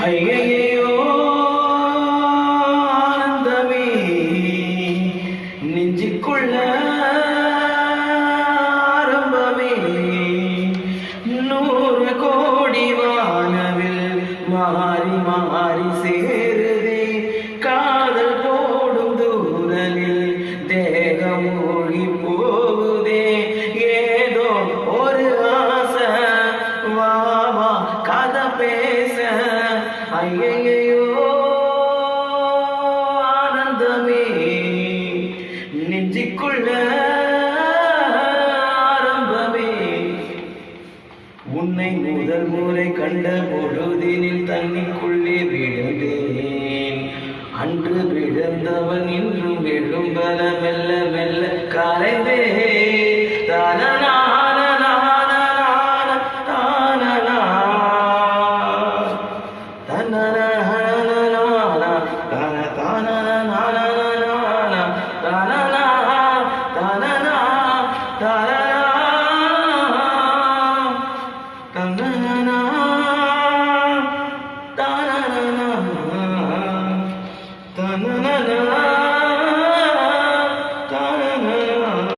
ஐயையோ ஆனந்தமே நெஞ்சுக்குள்ள ஆரம்பமே 100 கோடி வானவில் மாறி மாறி சேருதே காதல் போடும் தூரலில் தேகம் மூழ்கி போகுதே ஏதோ ஒரு ஆசை வா வா கதை பேச ஐயையோ ஆனந்தமே நெஞ்சுக்குள்ள ஆரம்பமே உன்னை முதல் முறை கண்ட பொழுதினில் தண்ணிக்குள்ளே விழுந்தேன் அன்று விழுந்தவன் இன்றும் எழும்பல மெல்ல